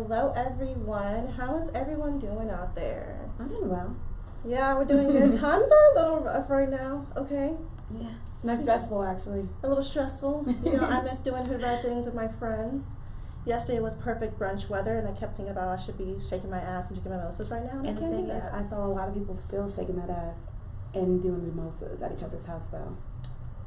Hello, everyone. How is everyone doing out there? I'm doing well. Yeah, we're doing good. Times are a little rough right now, okay? Yeah. Not stressful, actually. A little stressful. You know, I miss doing hood rat things with my friends. Yesterday was perfect brunch weather, and I kept thinking about I should be shaking my ass and drinking mimosas right now, and I And the can't do thing is, that. I saw a lot of people still shaking that ass and doing mimosas at each other's house, though.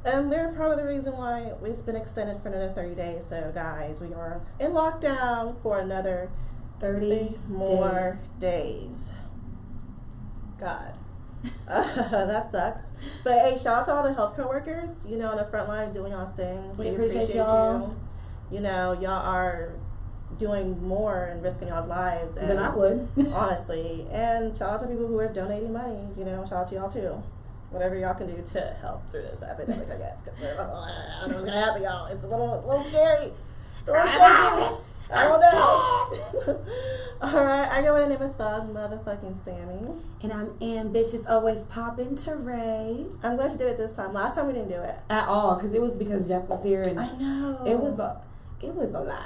And they're probably the reason why it's been extended for another 30 days. So, guys, we are in lockdown for another 30 more days. God. That sucks. But hey, shout out to all the healthcare workers, you know, on the front line doing y'all's thing. We appreciate y'all. You know, y'all are doing more and risking y'all's lives. And Than I would. honestly. And shout out to people who are donating money. You know, shout out to y'all too. Whatever y'all can do to help through this epidemic, I guess. Because I don't know what's going to happen, y'all. It's a little scary. It's a little shaky. I don't know. All right, I go by the name of Thug Motherfucking Sammy. And I'm ambitious, always popping to Ray. I'm glad you did it this time. Last time we didn't do it. At all, because it was because Jeff was here and I know. it was a lot.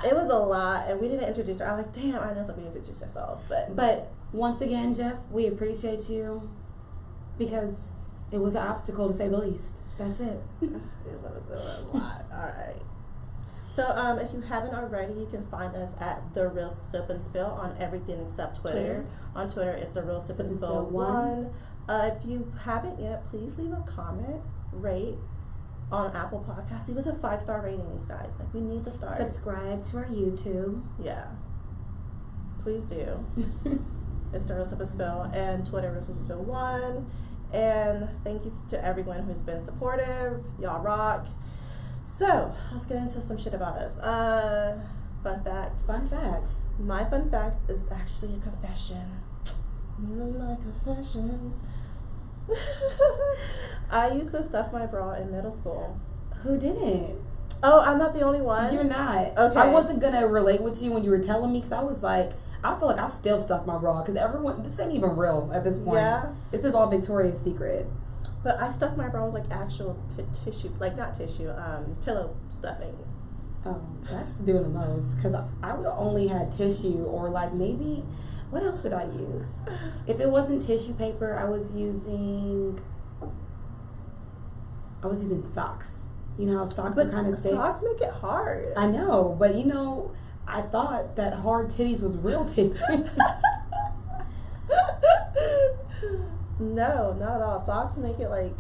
It was a lot, and we didn't introduce her. I'm like, damn, I know something we introduce ourselves, But once again, Jeff, we appreciate you because it was an obstacle to say the least. That's it. it was a lot. All right. So, if you haven't already, you can find us at The Real Sip and Spill on everything except Twitter. On Twitter, it's The Real Sip and Spill 1. If you haven't yet, please leave a comment, rate on Apple Podcasts. Leave us a 5-star ratings, guys. Like, we need the stars. Subscribe to our YouTube. Yeah. Please do. It's The Real Sip and Spill, and Twitter, Real Sip and Spill 1. And thank you to everyone who's been supportive. Y'all rock. So, let's get into some shit about us. Fun fact. Fun facts. My fun fact is actually a confession. My confessions. I used to stuff my bra in middle school. Who didn't? Oh, I'm not the only one? You're not. Okay. I wasn't going to relate with you when you were telling me because I was like, I feel like I still stuff my bra because everyone, this ain't even real at this point. Yeah. This is all Victoria's Secret. But I stuffed my bra with like actual tissue, like not tissue, pillow stuffing. Oh, that's doing the most because I would only had tissue or like maybe, what else did I use? If it wasn't tissue paper, I was using socks. You know how socks are kind of thick? Socks make it hard. I know, but you know, I thought that hard titties was real titties. No, not at all. Socks make it like.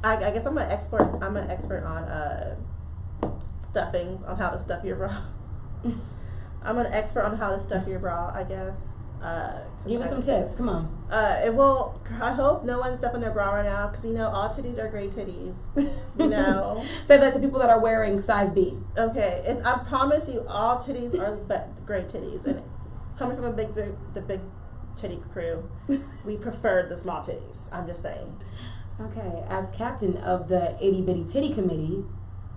I guess I'm an expert on stuffings, on how to stuff your bra. I'm an expert on how to stuff your bra, I guess. Give us some tips. Come on. I hope no one's stuffing their bra right now because, you know, all titties are great titties. You know? Say that to people that are wearing size B. Okay. I promise you, all titties are great titties. And coming from the big titty crew, we prefer the small titties. I'm just saying. Okay. As captain of the itty bitty titty committee,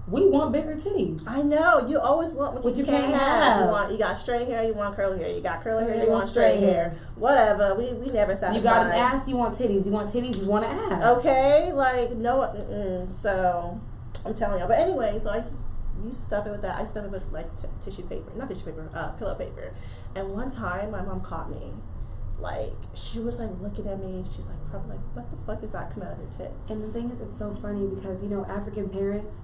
we want bigger titties. I know. You always want what you can't have. You got straight hair, you want curly hair. You got curly hair, you want straight hair. Whatever. We never satisfied. You got an ass, you want titties. You want titties, you want an ass. Okay. Like, no. So, I'm telling you. But anyway, so I used to stuff it with that. I stuff it with, like, tissue paper. Not tissue paper. Pillow paper. And one time, my mom caught me. Like, she was, like, looking at me. She's, like, probably like, what the fuck is that coming out of your tits? And the thing is, it's so funny because, you know, African parents,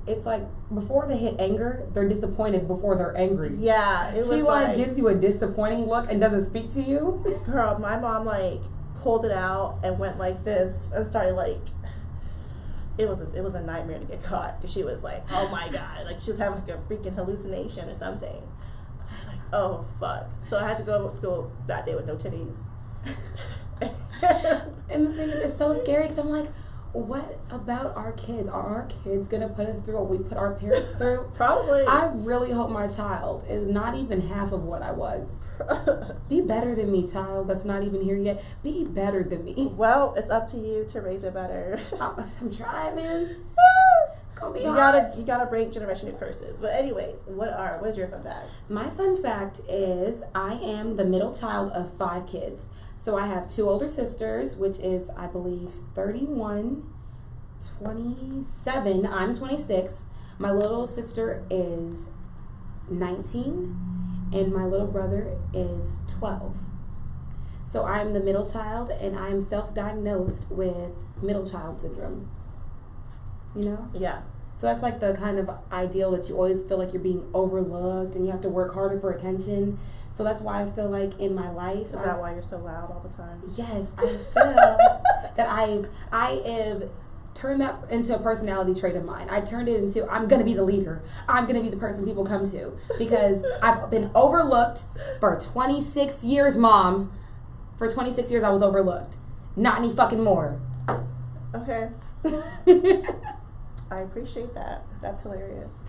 it's like before they hit anger, they're disappointed before they're angry. Yeah, it was she like gives you a disappointing look and doesn't speak to you. Girl, my mom like pulled it out and went like this and started like. It was a nightmare to get caught because she was like, oh my god, like she was having like a freaking hallucination or something. I was like, oh fuck. So I had to go to school that day with no titties. And the thing is, it's so scary because I'm like, what about our kids? Are our kids going to put us through what we put our parents through? Probably. I really hope my child is not even half of what I was. Be better than me, child. That's not even here yet. Be better than me. Well, it's up to you to raise it better. I'm trying, man. It's going to be hard. You gotta break generational curses. But anyways, what's your fun fact? My fun fact is I am the middle child of 5 kids. So I have 2 older sisters, which is, I believe, 31, 27. I'm 26. My little sister is 19. and my little brother is 12. So I'm the middle child, and I'm self-diagnosed with middle child syndrome. You know? Yeah. So that's like the kind of ideal that you always feel like you're being overlooked and you have to work harder for attention. So that's why I feel like in my life. Is that why you're so loud all the time? Yes, I feel that I have turned that into a personality trait of mine. I turned it into, I'm going to be the leader. I'm going to be the person people come to. Because I've been overlooked for 26 years, Mom. For 26 years I was overlooked. Not any fucking more. Okay. I appreciate that. That's hilarious.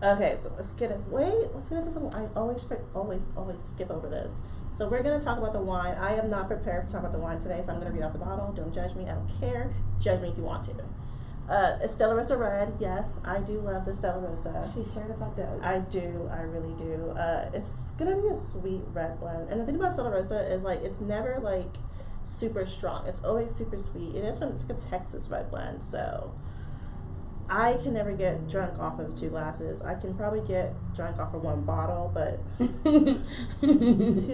Okay, so let's get into some. I always skip over this. So we're gonna talk about the wine. I am not prepared to talk about the wine today, so I'm gonna read off the bottle. Don't judge me. I don't care. Judge me if you want to. It's Stella Rosa Red. Yes, I do love the Stella Rosa. She sure the fuck does. I do. I really do. It's gonna be a sweet red blend. And the thing about Stella Rosa is like it's never like super strong. It's always super sweet. It's like a Texas red blend, so I can never get drunk off of 2 glasses. I can probably get drunk off of 1 bottle, but 2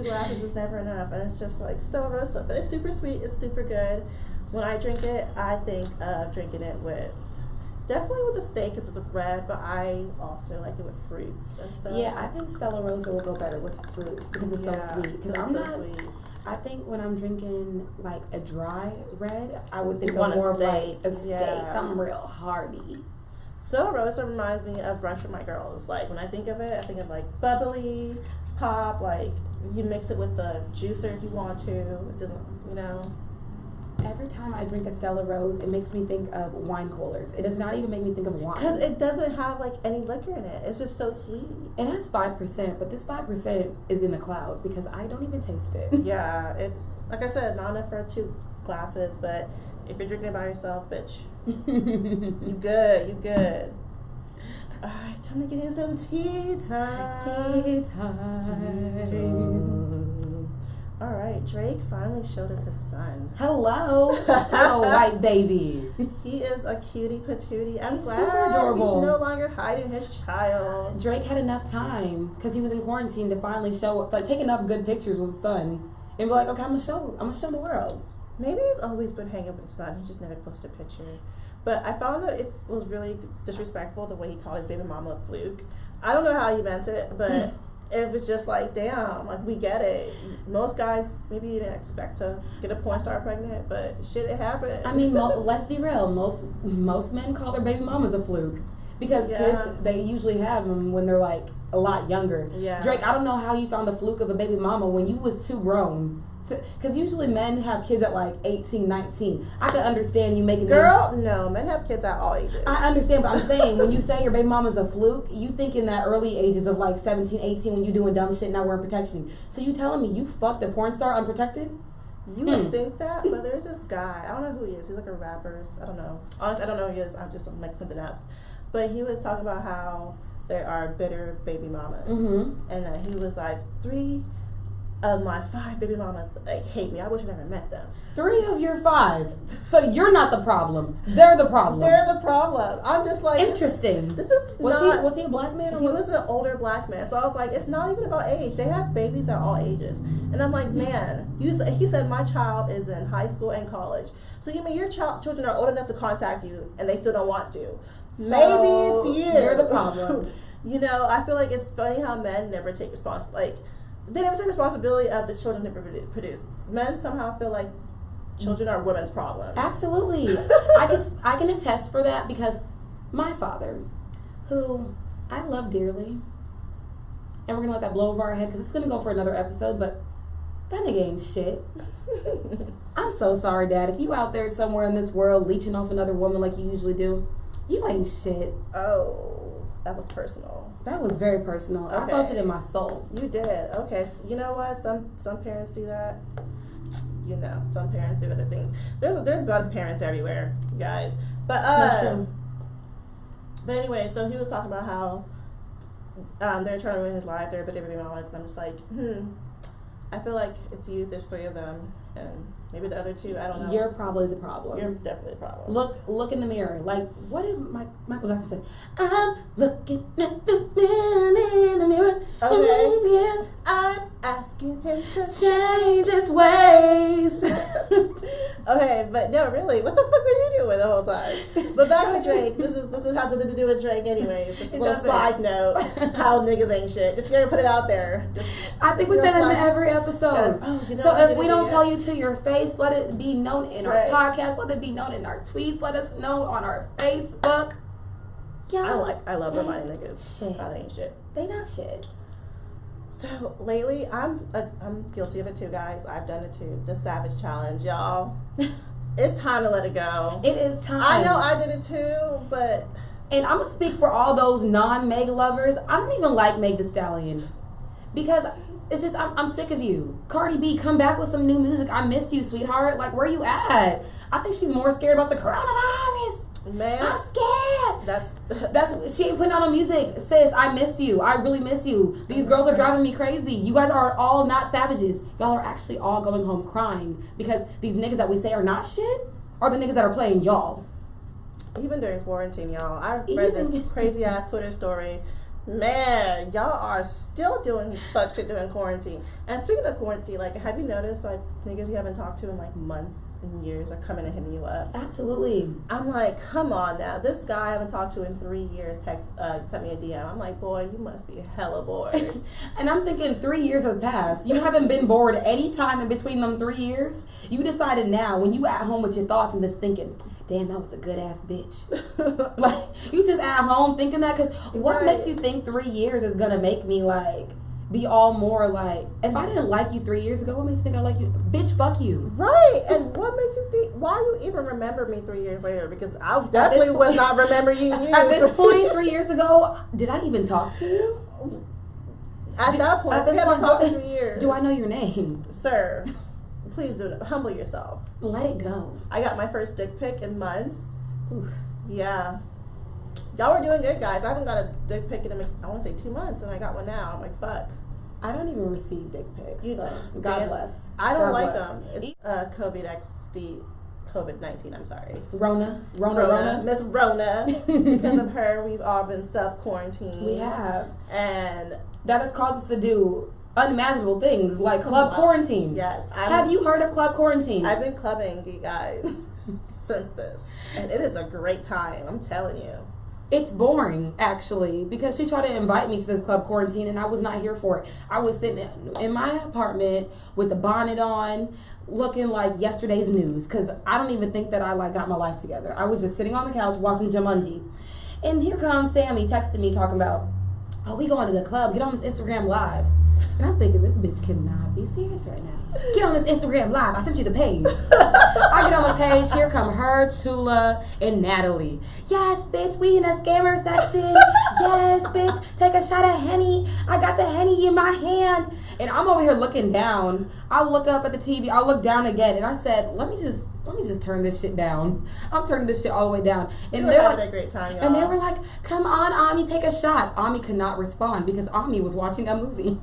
glasses is never enough. And it's just like Stella Rosa, but it's super sweet. It's super good. When I drink it, I think of drinking it with definitely with a steak because it's red, but I also like it with fruits and stuff. Yeah, I think Stella Rosa will go better with fruits because it's so sweet. Because I'm not. Sweet. I think when I'm drinking like a dry red, I would think of more of like a steak, something real hearty. Stella Rosa reminds me of Brunch with My Girls. Like when I think of it, I think of like bubbly, pop. Like you mix it with the juicer if you want to. It doesn't, you know. Every time I drink a Stella Rose, it makes me think of wine coolers. It does not even make me think of wine. Because it doesn't have like any liquor in it. It's just so sweet. It has 5%, but this 5% is in the cloud because I don't even taste it. Yeah, it's like I said, not enough for 2 glasses, but if you're drinking it by yourself, bitch, you good, you good. Alright, time to get in some tea time. Tea time. All right, Drake finally showed us his son. Hello, hello, white baby. He is a cutie patootie. I'm glad super adorable. He's no longer hiding his child. Drake had enough time because he was in quarantine to finally show, like, take enough good pictures with his son and be like, okay, I'm gonna show the world. Maybe he's always been hanging with his son. He just never posted a picture. But I found that it was really disrespectful the way he called his baby mama a fluke. I don't know how he meant it, but. It was just like, damn, like, we get it. Most guys, maybe you didn't expect to get a porn star pregnant, but shit, it happened. I mean, let's be real. Most men call their baby mamas a fluke. Because kids, they usually have them when they're, like, a lot younger. Yeah. Drake, I don't know how you found a fluke of a baby mama when you was too grown. Because usually men have kids at, like, 18, 19. I can understand you making Girl, no. Men have kids at all ages. I understand, but I'm saying, when you say your baby mama's a fluke, you think in that early ages of, like, 17, 18 when you doing dumb shit not wearing protection. So you telling me you fucked a porn star unprotected? You would think that, but there's this guy. I don't know who he is. He's like a rapper. I don't know. Honestly, I don't know who he is. I'm just making something up. But he was talking about how there are bitter baby mamas. Mm-hmm. And he was like, 3 of my 5 baby mamas like hate me. I wish I never met them. 3 of your 5. So you're not the problem. They're the problem. They're the problem. I'm just like, interesting. This is was he a black man? Or he was an older black man. So I was like, it's not even about age. They have babies at all ages. And I'm like, man, he said my child is in high school and college. So you mean your children are old enough to contact you and they still don't want to? So maybe it's you. You're the problem. You know, I feel like it's funny how men never take they never take responsibility of the children they produce. Men somehow feel like children are women's problem. Absolutely. I can attest for that because my father, who I love dearly, and we're going to let that blow over our head because it's going to go for another episode, but that nigga ain't shit. I'm so sorry, Dad. If you out there somewhere in this world leeching off another woman like you usually do, you ain't shit. Oh, that was personal. That was very personal. Okay. I felt it in my soul. You did. Okay. So you know what? Some parents do that. You know, some parents do other things. There's bad parents everywhere, you guys. But that's true. But anyway, so he was talking about how they're trying to ruin his life. They're baby mamas, and I'm just like, I feel like it's you. There's 3 of them, and maybe the other two. I don't know. You're probably the problem. You're definitely the problem. Look in the mirror. Like, what did Michael Jackson say? I'm looking at the man in the mirror. Okay. Yeah. I'm asking him to Change his ways. Okay, but no, really, what the fuck were you doing the whole time? But back to Drake. This is how to do with Drake, anyways. Just a little side note. How niggas ain't shit. Just gonna put it out there. I think we say that in every episode. Yes. So if we don't tell you to your face, let it be known in our podcast. Let it be known in our tweets. Let us know on our Facebook. Yeah, I love reminding niggas how they ain't shit. They not shit. So lately, I'm guilty of it too, guys. I've done it too. The Savage Challenge, y'all. It's time to let it go. It is time. I know I did it too, but. And I'm gonna speak for all those non-Meg lovers. I don't even like Meg Thee Stallion because it's just I'm sick of you. Cardi B, come back with some new music. I miss you, sweetheart. Like, where you at? I think she's more scared about the coronavirus. Man, I'm scared. That's she ain't putting out no music. Sis, I miss you. I really miss you. These girls are driving me crazy. You guys are all not savages. Y'all are actually all going home crying because these niggas that we say are not shit are the niggas that are playing y'all. Even during quarantine, y'all, I read this crazy ass Twitter story. Man, y'all are still doing fuck shit during quarantine. And speaking of quarantine, like, have you noticed, like, niggas you haven't talked to in, like, months and years are coming and hitting you up? Absolutely. I'm like, come on now. This guy I haven't talked to in 3 years sent me a DM. I'm like, boy, you must be hella bored. And I'm thinking 3 years have passed. You haven't been bored any time in between them 3 years. You decided now, when you at home with your thoughts and just thinking, damn, that was a good ass bitch. Like, you just at home thinking that, because what makes you think 3 years is gonna make me like be all more like, if I didn't like you 3 years ago, what makes you think I like you? Bitch, fuck you. Right. And what makes you think, why you even remember me 3 years later? Because I definitely was not remembering you. At this point, 3 years ago, did I even talk to you? At that point, we haven't talked in 3 years. Do I know your name? Sir, please do it. Humble yourself. Let it go. I got my first dick pic in months. Oof. Yeah. Y'all were doing good, guys. I haven't got a dick pic in, I want to say 2 months, and I got one now. I'm like, fuck. I don't even receive dick pics, so God bless. I don't like bless. them. It's COVID-19, I'm sorry. Rona. Miss Rona. Because of her, we've all been self-quarantined. We have. And that has caused us to do unimaginable things like club quarantine. Yes. Have you heard of club quarantine? I've been clubbing, you guys, since this. And it is a great time, I'm telling you. It's boring, actually, because she tried to invite me to this club quarantine and I was not here for it. I was sitting in my apartment with the bonnet on, looking like yesterday's news, because I don't even think that I got my life together. I was just sitting on the couch watching Jumanji. And here comes Sammy texting me talking about, oh, we going to the club, get on this Instagram Live. And I'm thinking, this bitch cannot be serious right now. Get on this Instagram Live. I sent you the page. I get on the page. Here come her, Tula, and Natalie. Yes, bitch, we in the scammer section. Yes, bitch, take a shot of Henny. I got the Henny in my hand. And I'm over here looking down. I look up at the TV. I look down again. And I said, let me just turn this shit down. I'm turning this shit all the way down. And they're having a great time, y'all. And they were like, come on, Ami, take a shot. Ami could not respond because Ami was watching a movie.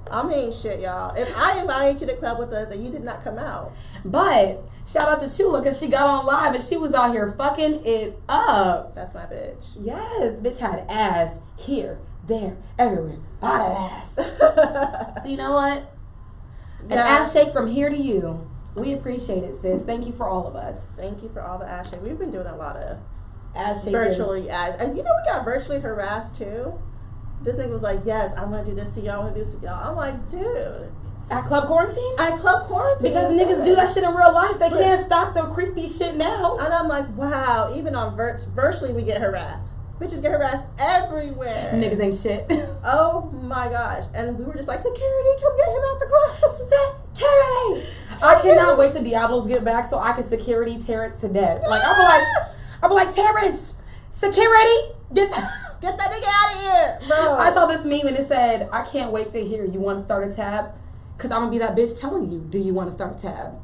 I mean, shit, y'all. If I invited you to the club with us and you did not come out. But shout out to Chula because she got on live and she was out here fucking it up. That's my bitch. Yes, bitch had ass here, there, everywhere. Lot of ass. So you know what? An ass shake from here to you. We appreciate it, sis. Thank you for all of us. Thank you for all the ass shake. We've been doing a lot of ass shaking. Virtually ass. And you know we got virtually harassed too. This nigga was like, yes, I want to do this to y'all, I want to do this to y'all. I'm like, dude. At club quarantine? At club quarantine. Because niggas do that shit in real life. They can't stop the creepy shit now. And I'm like, wow, even on virtually we get harassed. Bitches get harassed everywhere. Niggas ain't shit. Oh my gosh. And we were just like, security, come get him out the club. Security! I cannot wait till Diablos get back so I can security Terrence to death. Like, I'll be like, Terrence, security, get that nigga out of here, bro. I saw this meme and it said, I can't wait to hear you want to start a tab. Because I'm going to be that bitch telling you, do you want to start a tab?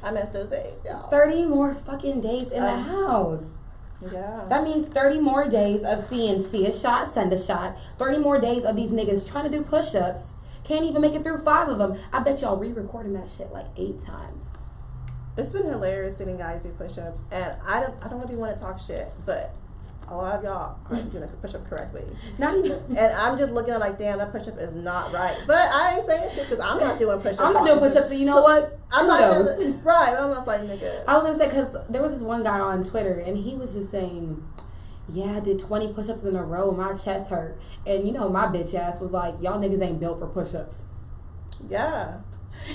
I miss those days, y'all. 30 more fucking days in the house. Yeah. That means 30 more days of see a shot, send a shot. 30 more days of these niggas trying to do push-ups, can't even make it through 5 of them. I bet y'all re-recording that shit like 8 times. It's been hilarious seeing guys do push-ups, and I don't really want to talk shit, but a lot of y'all aren't doing a push-up correctly. Not even. And I'm just looking at like, damn, that push-up is not right. But I ain't saying shit because I'm not doing push-ups. I'm not doing push-ups, so you know what? I'm Kudos. not right. I'm not like, nigga. I was gonna say, because there was this one guy on Twitter, and he was just saying, yeah, I did 20 push-ups in a row, my chest hurt. And you know, my bitch ass was like, y'all niggas ain't built for push-ups. Yeah.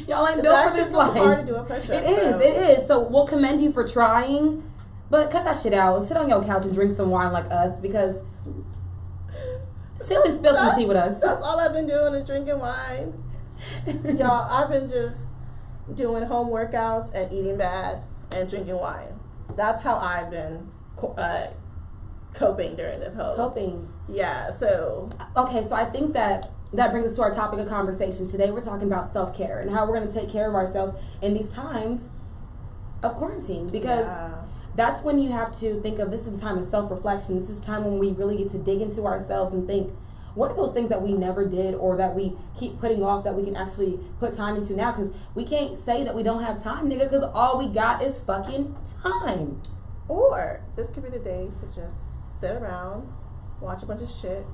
Y'all ain't built for this life. It's hard to do a push-up. It is. So we'll commend you for trying, but cut that shit out and sit on your couch and drink some wine like us, because sit and spill some tea with us. That's all I've been doing is drinking wine. Y'all, I've been just doing home workouts and eating bad and drinking wine. That's how I've been coping during this whole... Coping. Yeah, so... Okay, so I think that brings us to our topic of conversation. Today we're talking about self-care and how we're going to take care of ourselves in these times of quarantine, because that's when you have to think of, this is a time of self-reflection. This is a time when we really get to dig into ourselves and think, what are those things that we never did or that we keep putting off that we can actually put time into now? Because we can't say that we don't have time, nigga, because all we got is fucking time. Or this could be the days to just sit around, watch a bunch of shit,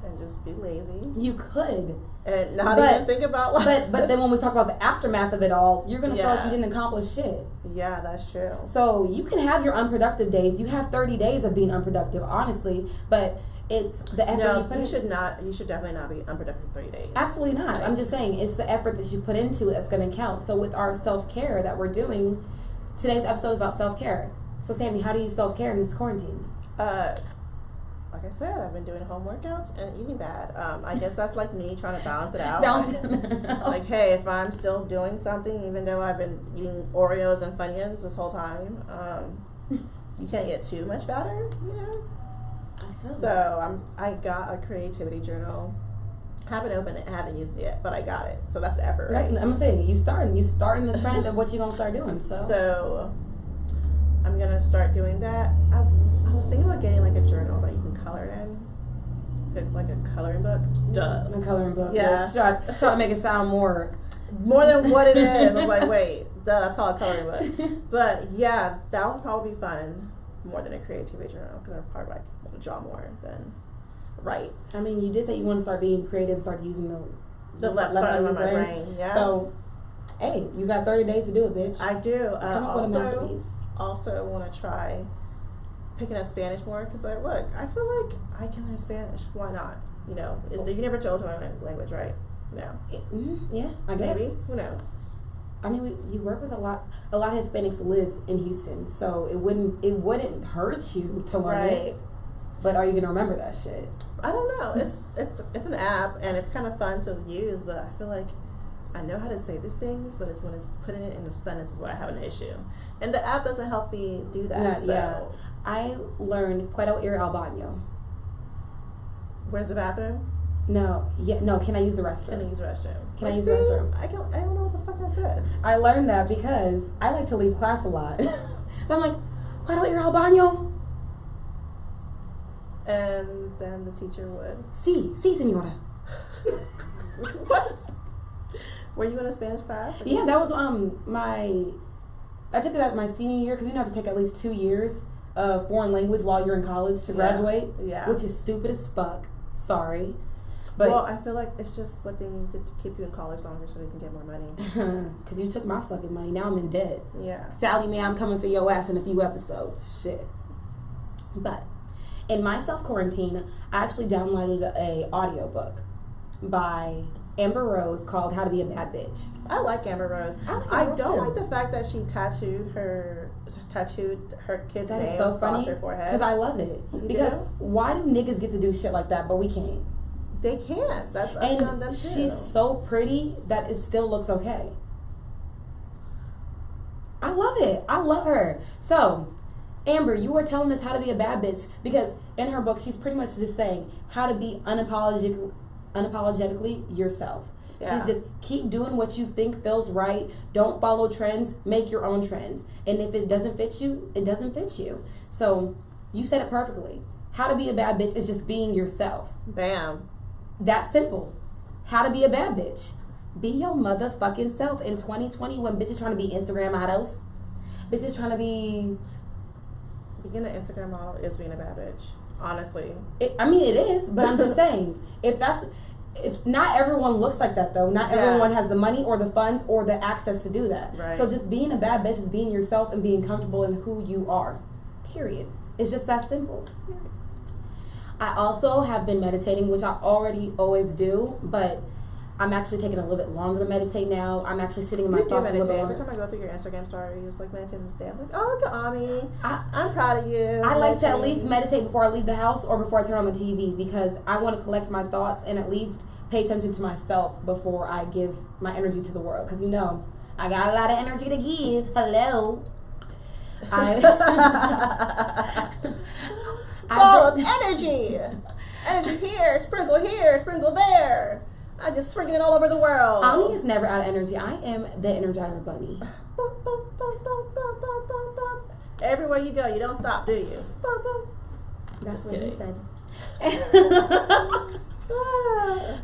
and just be lazy. You could. And not even think about life. But then when we talk about the aftermath of it all, you're going to feel like you didn't accomplish shit. Yeah, that's true. So you can have your unproductive days. You have 30 days of being unproductive, honestly. But it's the effort you put in. You should definitely not be unproductive for 30 days. Absolutely not. Right. I'm just saying, it's the effort that you put into it that's going to count. So with our self-care that we're doing, today's episode is about self-care. So Sammy, how do you self-care in this quarantine? Like I said, I've been doing home workouts and eating bad. I guess that's like me trying to balance it out. Like, hey, if I'm still doing something, even though I've been eating Oreos and Funyuns this whole time, you can't get too much better, you know? So I got a creativity journal. Haven't opened it, haven't used it yet, but I got it. So that's the effort, right? I'm gonna say you starting the trend of what you're gonna start doing. So I'm gonna start doing that. I was thinking about getting like a journal that you can color in, like a coloring book. Duh. A coloring book. Yeah. Try to make it sound more than what it is. I was like, wait, duh, that's all a coloring book. But yeah, that would probably be fun more than a creativity journal, because I'm probably like want to draw more than write. I mean, you did say you want to start being creative, start using the left side of my brain. Yeah. So, hey, you got 30 days to do it, bitch. I do. Come up with a masterpiece. Also want to try picking up Spanish more, because like, look, I feel like I can learn Spanish. Why not? You know, you never told to learn a language, right? No. Yeah, I guess. Maybe. Who knows? I mean, you work with a lot of Hispanics live in Houston, so it wouldn't hurt you to learn it. But are you gonna remember that shit? I don't know. It's an app, and it's kind of fun to use, but I feel like I know how to say these things, but it's when it's putting it in the sentence is where I have an issue. And the app doesn't help me do that. Yeah. I learned Puedo ir al baño. Where's the bathroom? No. Can I use the restroom? Can I use the restroom? Can I use the restroom? I don't know what the fuck I said. I learned that because I like to leave class a lot. So I'm like, Puedo ir al baño? And then the teacher would. Sí, señora. What? Were you in a Spanish class? Yeah, that was I took it at my senior year, because you have to take at least 2 years of foreign language while you're in college to graduate. Yeah. Which is stupid as fuck. Sorry. But well, I feel like it's just what they need to keep you in college longer so they can get more money. Because you took my fucking money. Now I'm in debt. Yeah. Sally, man, I'm coming for your ass in a few episodes. Shit. But in my self-quarantine, I actually downloaded a audiobook by Amber Rose called How to Be a Bad Bitch. I like Amber Rose. I don't like the fact that she tattooed her kid's name so funny, across her forehead. Because I love it. Because why do niggas get to do shit like that, but we can't? They can't. That's up to them too. She's so pretty that it still looks okay. I love it. I love her. So, Amber, you were telling us how to be a bad bitch, because in her book, she's pretty much just saying how to be unapologetically yourself. Yeah. She's just keep doing what you think feels right. Don't follow trends. Make your own trends. And if it doesn't fit you, it doesn't fit you. So you said it perfectly. How to be a bad bitch is just being yourself. Bam. That's simple. how to be a bad bitch. Be your motherfucking self in 2020 when bitches trying to be Instagram models. Bitches trying to be... Being an Instagram model is being a bad bitch. Honestly. It is, but I'm just saying, if not everyone looks like that though. Not everyone has the money or the funds or the access to do that. Right. So just being a bad bitch is being yourself and being comfortable in who you are. Period. It's just that simple. I also have been meditating, which I always do, but I'm actually taking a little bit longer to meditate now. I'm actually sitting in my thoughts a little bit longer. Every time I go through your Instagram stories, like meditating this day, I'm like, oh, look at Ami. I'm proud of you. I like to at least meditate before I leave the house or before I turn on the TV because I want to collect my thoughts and at least pay attention to myself before I give my energy to the world. Because, I got a lot of energy to give. Hello. Ball of energy. Energy here, sprinkle there. I just sprinkle it all over the world. Ami is never out of energy. I am the Energizer Bunny. Everywhere you go, you don't stop, do you? That's just what kidding. he said.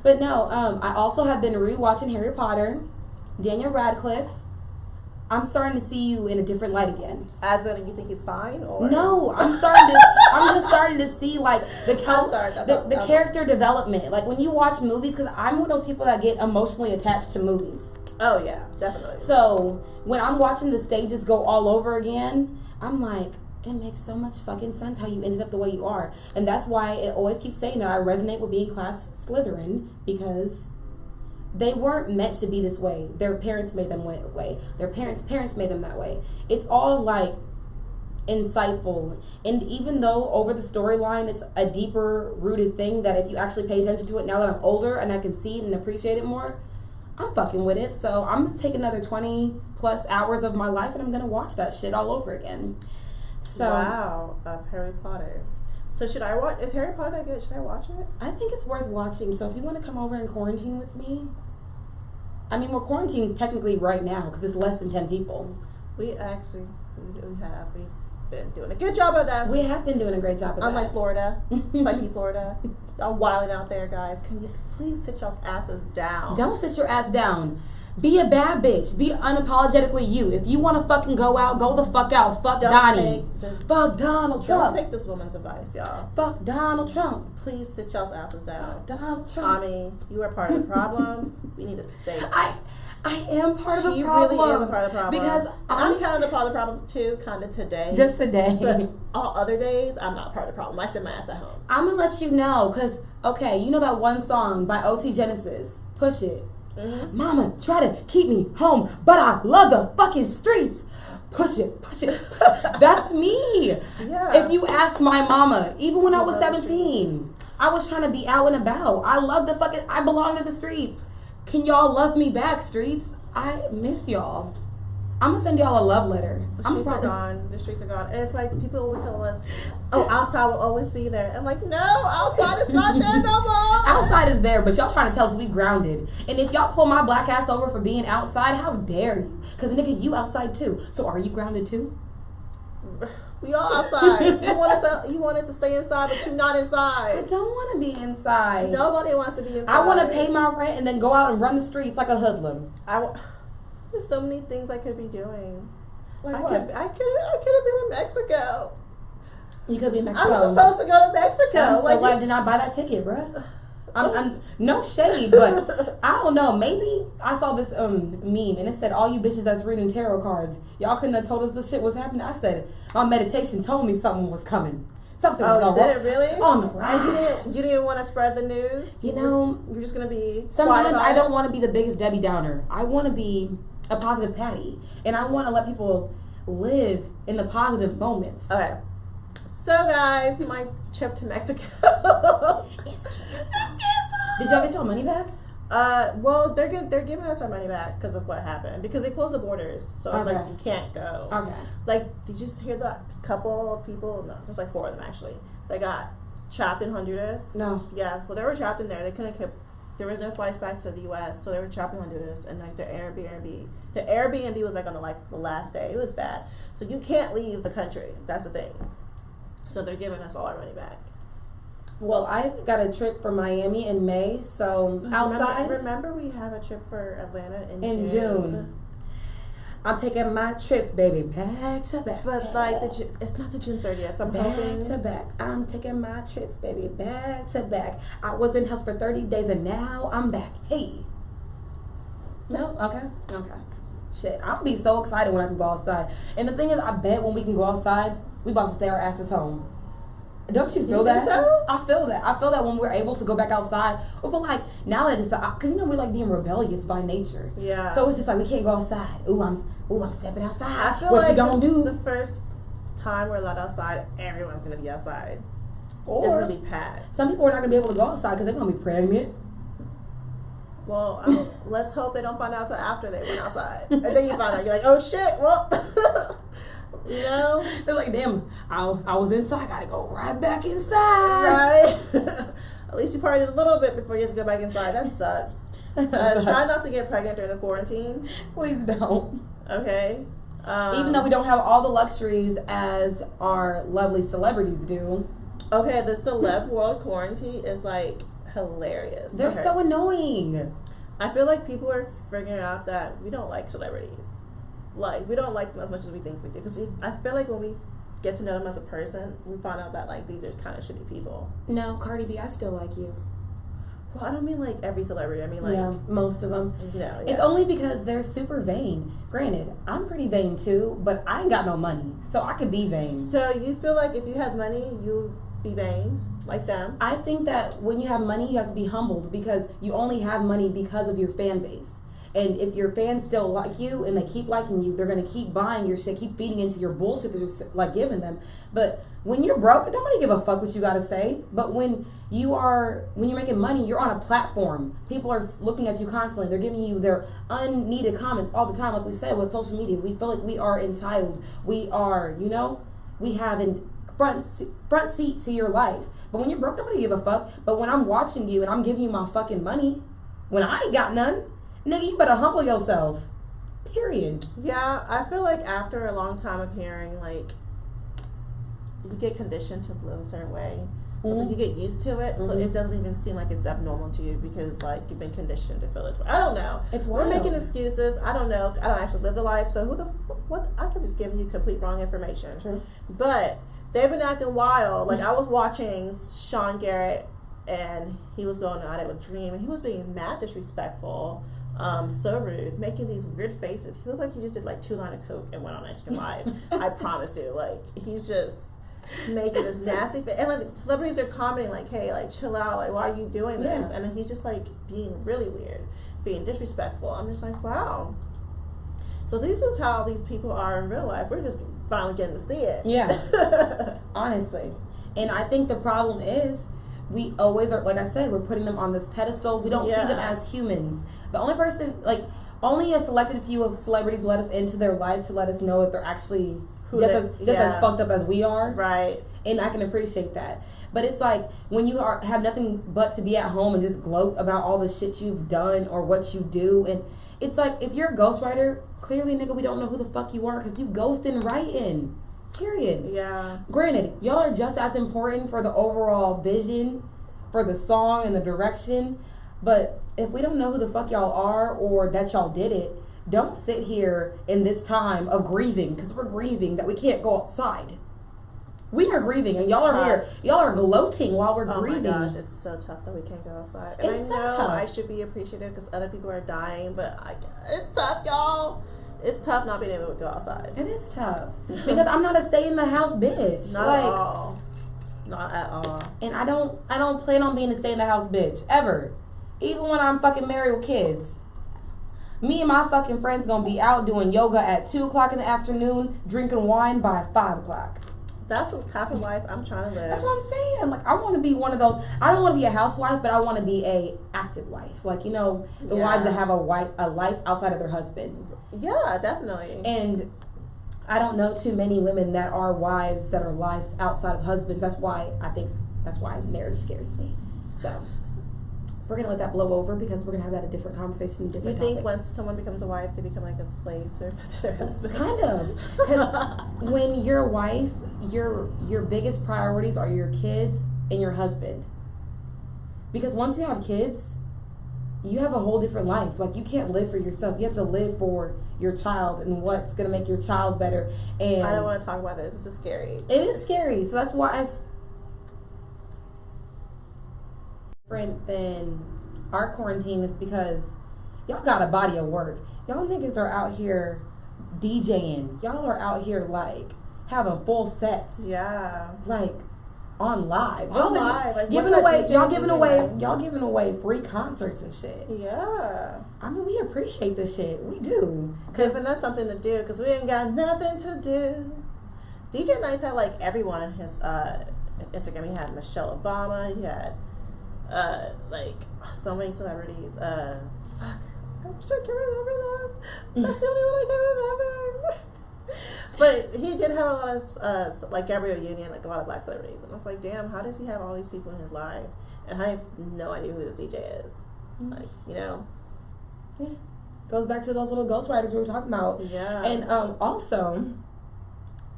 But no, I also have been rewatching Harry Potter, Daniel Radcliffe. I'm starting to see you in a different light again. As in, you think he's fine, or no? I'm just starting to see like the character development. Like when you watch movies, because I'm one of those people that get emotionally attached to movies. Oh yeah, definitely. So when I'm watching the stages go all over again, I'm like, it makes so much fucking sense how you ended up the way you are, and that's why it always keeps saying that I resonate with being class Slytherin because. They weren't meant to be this way. Their parents made them that way. Their parents made them that way. It's all like insightful. And even though over the storyline it's a deeper rooted thing that if you actually pay attention to it now that I'm older and I can see it and appreciate it more, I'm fucking with it. So I'm going to take another 20 plus hours of my life and I'm going to watch that shit all over again. So wow, of Harry Potter. So should I watch? Is Harry Potter that good? Should I watch it? I think it's worth watching. So if you want to come over and quarantine with me, we're quarantined technically right now because it's less than 10 people. We have. We've been doing a good job of that. We have been doing a great job of that. Unlike Florida, funky Florida. Y'all wilding out there, guys. Can you please sit y'all's asses down? Don't sit your ass down. Be a bad bitch. Be unapologetically you. If you want to fucking go out, go the fuck out. Fuck Donnie. Fuck Donald Trump. Don't take this woman's advice, y'all. Fuck Donald Trump. Please sit y'all's asses down. Donald Trump. Tommy, you are part of the problem. We need to say I am part of the problem. She really is a part of the problem. Because I'm kind of a part of the problem too, kind of today. Just today. But all other days, I'm not part of the problem. I sit my ass at home. I'm going to let you know because, okay, you know that one song by OT Genesis, Push It. Mm-hmm. Mama, try to keep me home, but I love the fucking streets. Push it, push it, push it. That's me. Yeah. If you ask my mama, even when I was 17, I was trying to be out and about. I belong to the streets. Can y'all love me back, streets? I miss y'all. I'm gonna send y'all a love letter. The streets are gone. The streets are gone. And it's like people always tell us, oh, outside will always be there. I'm like, no, outside is not there no more. Outside is there, but y'all trying to tell us we grounded. And if y'all pull my black ass over for being outside, how dare you? Because nigga, you outside too. So are you grounded too? We all outside. You wanted to stay inside, but you're not inside. I don't want to be inside. Nobody wants to be inside. I want to pay my rent and then go out and run the streets like a hoodlum. There's so many things I could be doing. Like I what? could have been in Mexico. You could be in Mexico. I'm supposed to go to Mexico. I'm so glad I did not buy that ticket, bruh. I'm no shade, but I don't know. Maybe I saw this meme and it said, all you bitches that's reading tarot cards, y'all couldn't have told us this shit was happening. I said, my meditation told me something was coming. Something was wrong. Did it really? On the rise. You didn't want to spread the news? You're just going to be sometimes I don't want to be the biggest Debbie Downer. I want to be a positive Patty. And I want to let people live in the positive moments. Okay. So guys, my trip to Mexico. Did y'all get your money back? Well, they're giving us our money back because of what happened. Because they closed the borders, so it's like you can't go. Okay. Like, did you hear that couple of people? No, there's like 4 of them actually. They got trapped in Honduras. No. Yeah, well, they were trapped in there. They couldn't keep. There was no flights back to the U.S., so they were trapped in Honduras. And like their Airbnb was like on the last day. It was bad. So you can't leave the country. That's the thing. So they're giving us all our money back. Well, I got a trip for Miami in May, so outside. Remember we have a trip for Atlanta in June. I'm taking my trips, baby, back to back. But like it's not the June 30th. So I'm hoping back to back. I'm taking my trips, baby, back to back. I was in house for 30 days and now I'm back. Hey. No? Okay. Shit, I'm gonna be so excited when I can go outside. And the thing is, I bet when we can go outside, we about to stay our asses home. Don't you feel that? So? I feel that. I feel that when we're able to go back outside. But like now that it's because we like being rebellious by nature. Yeah. So it's just like we can't go outside. I'm stepping outside. I feel what like you gonna do? The first time we're allowed outside, everyone's gonna be outside. Or it's gonna be packed. Some people are not gonna be able to go outside because they're gonna be pregnant. Well, let's hope they don't find out till after they went outside, and then you find out. You're like, oh shit. Well. You know? They're like, damn, I was inside, I gotta go right back inside. Right? At least you partied a little bit before you have to go back inside. That sucks. Try not to get pregnant during the quarantine. Please don't. Okay? Even though we don't have all the luxuries as our lovely celebrities do. Okay, the celeb world quarantine is like hilarious. They're so annoying. I feel like people are figuring out that we don't like celebrities. Like, we don't like them as much as we think we do. Because I feel like when we get to know them as a person, we find out that, like, these are kind of shitty people. No, Cardi B, I still like you. Well, I don't mean, like, every celebrity. I mean, like... Yeah, most of them. Yeah. It's only because they're super vain. Granted, I'm pretty vain, too, but I ain't got no money. So I could be vain. So you feel like if you had money, you'd be vain? Like them? I think that when you have money, you have to be humbled. Because you only have money because of your fan base. And if your fans still like you and they keep liking you, they're going to keep buying your shit, keep feeding into your bullshit that you're like giving them. But when you're broke, nobody give a fuck what you got to say. But when you're making money, you're on a platform. People are looking at you constantly. They're giving you their unneeded comments all the time. Like we said with social media, we feel like we are entitled. We are, we have a front seat to your life. But when you're broke, nobody give a fuck. But when I'm watching you and I'm giving you my fucking money, when I ain't got none, nigga, you better humble yourself. Period. Yeah, I feel like after a long time of hearing, like, you get conditioned to live a certain way. So like, you get used to it, so it doesn't even seem like it's abnormal to you because, like, you've been conditioned to feel this way. I don't know. It's wild. We're making excuses. I don't know. I don't actually live the life, so what? I could just give you complete wrong information. True. But they've been acting wild. Like, I was watching Sean Garrett, and he was going at it with Dream, and he was being mad disrespectful. So rude, making these weird faces. He looked like he just did like 2 lines of coke and went on Extra Live. I promise you, like, he's just making this nasty face. And like celebrities are commenting like, "Hey, like, chill out. Like, why are you doing this?" Yeah. And then he's just like being really weird, being disrespectful. I'm just like, wow. So this is how these people are in real life. We're just finally getting to see it. Yeah. Honestly, and I think the problem is, we always are, like I said, we're putting them on this pedestal. We don't see them as humans. The only person, like, only a selected few of celebrities let us into their life to let us know that they're actually as fucked up as we are. Right. And I can appreciate that. But it's like, when you have nothing but to be at home and just gloat about all the shit you've done or what you do. And it's like, if you're a ghostwriter, clearly, nigga, we don't know who the fuck you are because you ghosting writing. Period. Yeah. Granted, y'all are just as important for the overall vision, for the song and the direction. But if we don't know who the fuck y'all are or that y'all did it, don't sit here in this time of grieving, because we're grieving that we can't go outside. We are grieving, and y'all are here. Y'all are gloating while we're grieving. Oh my gosh, it's so tough that we can't go outside. And It's I so know tough. I should be appreciative because other people are dying, but it's tough, y'all. It's tough not being able to go outside. It is tough because I'm not a stay in the house bitch. Not like, at all. Not at all. And I don't plan on being a stay in the house bitch ever. Even when I'm fucking married with kids. Me and my fucking friends gonna be out doing yoga at 2:00 in the afternoon, drinking wine by 5:00. That's the type of life I'm trying to live. That's what I'm saying. Like, I want to be one of those. I don't want to be a housewife, but I want to be a active wife. Like, the wives that have a life outside of their husband. Yeah, definitely. And I don't know too many women that are wives that are lives outside of husbands. That's why marriage scares me. So we're gonna let that blow over because we're gonna have that a different conversation, a different You think topic. once someone becomes a wife, they become like a slave to their husband? Kind of, because when you're a wife, your biggest priorities are your kids and your husband. Because once you have kids, you have a whole different life. Like, you can't live for yourself. You have to live for your child and what's going to make your child better. And I don't want to talk about this. This is scary. It is scary. So that's why it's different than our quarantine, is because y'all got a body of work. Y'all niggas are out here DJing. Y'all are out here, like, having full sets. Yeah. Like, on live. On live. Like, giving away, y'all giving away free concerts and shit. Yeah. I mean, we appreciate this shit. We do. Giving us something to do, because we ain't got nothing to do. DJ Nice had, like, everyone on his Instagram. He had Michelle Obama. He had, like, so many celebrities. Fuck. I wish I could remember them. That's the only one I can remember. But he did have a lot of, like, Gabrielle Union, like, a lot of black celebrities. And I was like, damn, how does he have all these people in his life? And I have no idea who this DJ is. Like, you know? Yeah. Goes back to those little ghostwriters we were talking about. Yeah. And also,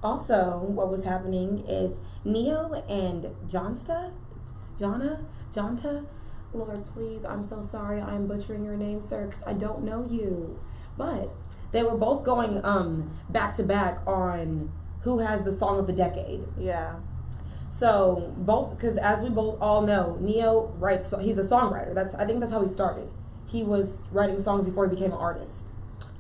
what was happening is Neo and Jonta, Lord, please, I'm so sorry I'm butchering your name, sir, because I don't know you. But they were both going back to back on who has the song of the decade. Yeah. So both, because as we both all know, Neo writes. He's a songwriter. I think that's how he started. He was writing songs before he became an artist.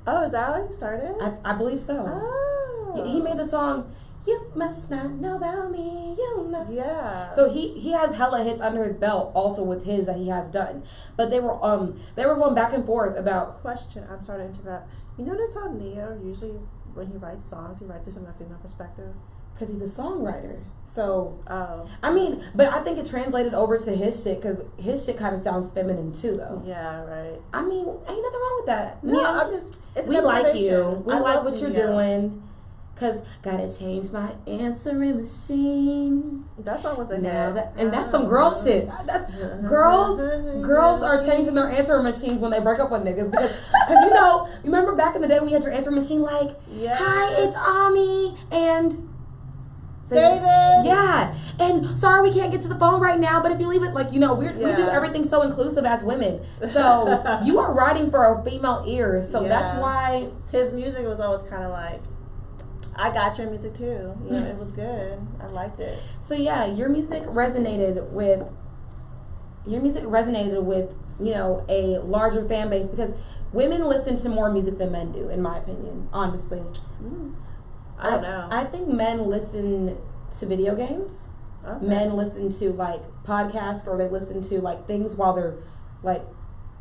Oh, is that how he started? I believe so. Oh. He made the song, "You Must Not Know About Me, You Must." Yeah. So he has hella hits under his belt, also with his that he has done. But they were going back and forth about. Question. I'm sorry to interrupt. You notice how Neo usually, when he writes songs, he writes it from a female perspective? Because he's a songwriter. So, oh. I mean, but I think it translated over to his shit, because his shit kind of sounds feminine too, though. Yeah, right. I mean, ain't nothing wrong with that. No, Neo, I'm just, it's we like you. We I like love what you're Neo. doing. Because gotta change my answering machine. That song was a Now hit. and that's some girl shit. That's girls are changing their answering machines when they break up with niggas, because you know, remember back in the day when you had your answering machine like, Yeah. "Hi, it's Ami," and David. yeah, and sorry we can't get to the phone right now, but if you leave it, like, you know, we do everything so inclusive as women. So you are writing for a female ear, so that's why his music was always kind of like, I got your music too. You know, it was good. I liked it. So yeah, your music resonated with, you know, a larger fan base, because women listen to more music than men do, in my opinion, honestly. I don't know. I think men listen to video games. Okay. Men listen to, like, podcasts, or they listen to, like, things while they're, like,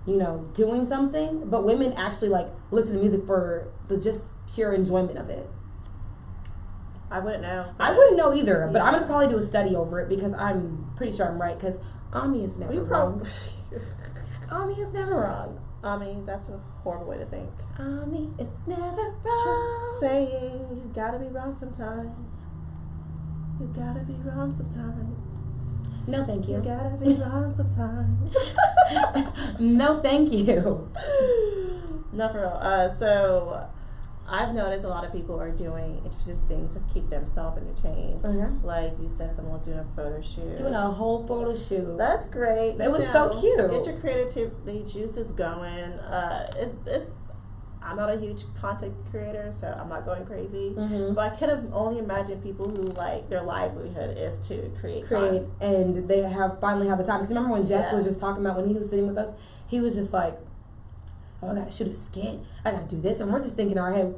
you know, doing something. But women actually, like, listen to music for the just pure enjoyment of it. I wouldn't know. I wouldn't know either, but I'm going to probably do a study over it, because I'm pretty sure I'm right, because Ami is never wrong. Ami is never wrong. Ami, that's a horrible way to think. Ami is never wrong. Just saying, you gotta be wrong sometimes. You gotta be wrong sometimes. No, thank you. You gotta be wrong sometimes. No, thank you. No, for real. So, I've noticed a lot of people are doing interesting things to keep themselves entertained. Uh-huh. Like you said, someone was doing a photo shoot. Doing a whole photo shoot. That's great. It was so cute. Get your creativity juices going. It's. I'm not a huge content creator, so I'm not going crazy. Mm-hmm. But I can only imagine people who, like, their livelihood is to create content. And they finally have the time. Because remember when Jeff was just talking about, when he was sitting with us, he was just like, "Oh, I gotta shoot a skit. I gotta do this," and we're just thinking in our head,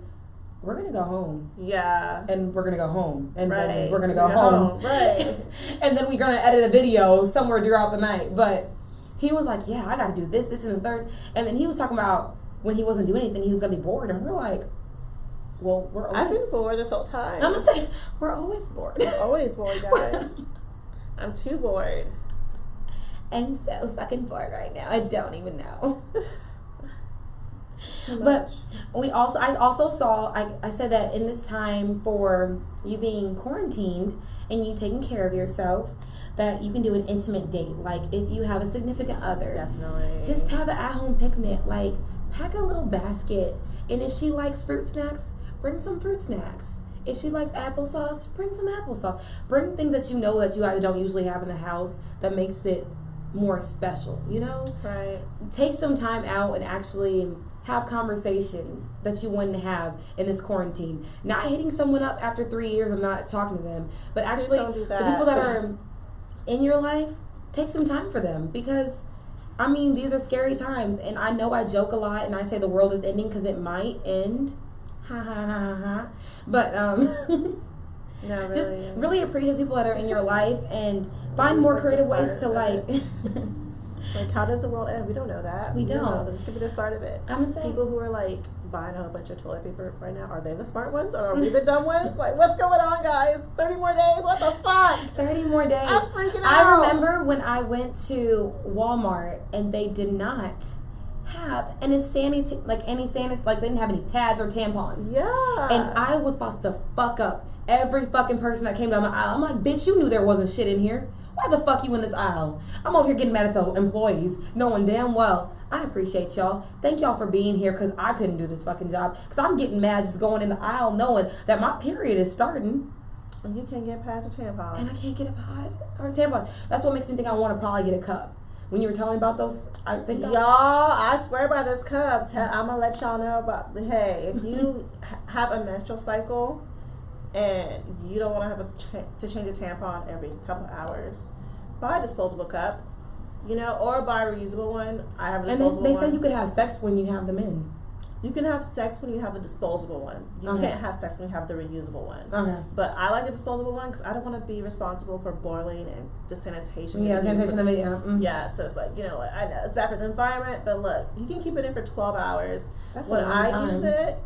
we're gonna go home. Yeah. And we're gonna go home. And right. then we're gonna go home. Right. And then we're gonna edit a video somewhere throughout the night. But he was like, "Yeah, I gotta do this, this, and the third." And then he was talking about when he wasn't doing anything, he was gonna be bored. And we're like, well, we're always... I've been bored this whole time. I'm gonna say, we're always bored. We're always bored, guys. I'm too bored. I'm so fucking bored right now. I don't even know. Too much. But I also saw, I said that in this time for you being quarantined and you taking care of yourself, that you can do an intimate date. Like, if you have a significant other, Definitely. just have an at-home picnic. Like, pack a little basket, and if she likes fruit snacks, bring some fruit snacks. If she likes applesauce, bring some applesauce. Bring things that you know that you either don't usually have in the house that makes it more special, you know? Right. Take some time out and actually have conversations that you wouldn't have in this quarantine. Not hitting someone up after 3 years of not talking to them, but actually don't do that. the people that are in your life, take some time for them, because I mean, these are scary times, and I know I joke a lot and I say the world is ending because it might end. Ha ha ha ha ha. But No, really. just really appreciate people that are in your life and find more creative ways to like. Like, how does the world end? We don't know that. We don't. Know. This could be the start of it. I'm gonna say People who are like buying a whole bunch of toilet paper right now, are they the smart ones or are we the dumb ones? Like, what's going on, guys? 30 more days? What the fuck? 30 more days. I was freaking out. I remember when I went to Walmart and they did not have any sanity, like they didn't have any pads or tampons. Yeah. And I was about to fuck up every fucking person that came down my aisle. I'm like, bitch, you knew there wasn't shit in here. Why the fuck you in this aisle? I'm over here getting mad at the employees, knowing damn well I appreciate y'all. Thank y'all for being here, because I couldn't do this fucking job. Because I'm getting mad just going in the aisle knowing that my period is starting. And you can't get pads or tampons. And I can't get a pad or a tampon. That's what makes me think I want to probably get a cup. When you were telling me about those, I think Y'all, I swear by this cup. I'm going to let y'all know about, hey, if you have a menstrual cycle and you don't want to have to change a tampon every couple of hours, buy a disposable cup, you know, or buy a reusable one. I have a disposable one. And they said you could have sex when you have them in. You can have sex when you have the disposable one. You Okay. can't have sex when you have the reusable one. Okay. But I like the disposable one because I don't want to be responsible for boiling and the sanitation. Yeah, sanitation of it, yeah. Mm. Yeah, so it's like, you know, I know it's bad for the environment, but look, you can keep it in for 12 hours. That's When a long I time. use it,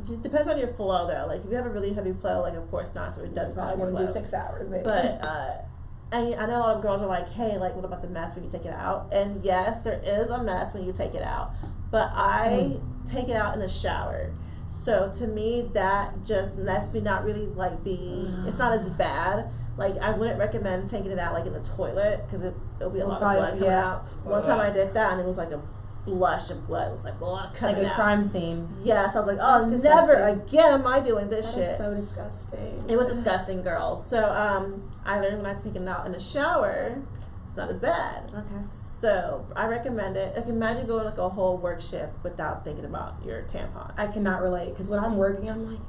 it depends on your flow though. Like if you have a really heavy flow, like of course not, so it does Probably bother want your to flow. do 6 hours, bitch. But and I know a lot of girls are like, hey, like what about the mess when you take it out? And yes, there is a mess when you take it out, but I take it out in the shower. So to me, that just lets me not really like it's not as bad. Like I wouldn't recommend taking it out like in the toilet because it'll be a lot of blood coming out. One time I did that and it was like a blush of blood. It was like blood coming out. Like a crime scene. Yes, I was like, oh, That's never disgusting. again am I doing this That shit. is so disgusting. It was disgusting, girls. So I learned when I take it out in the shower, it's not as bad. Okay. So I recommend it. Like imagine going like a whole work shift without thinking about your tampon. I cannot relate, because when I'm working, I'm like,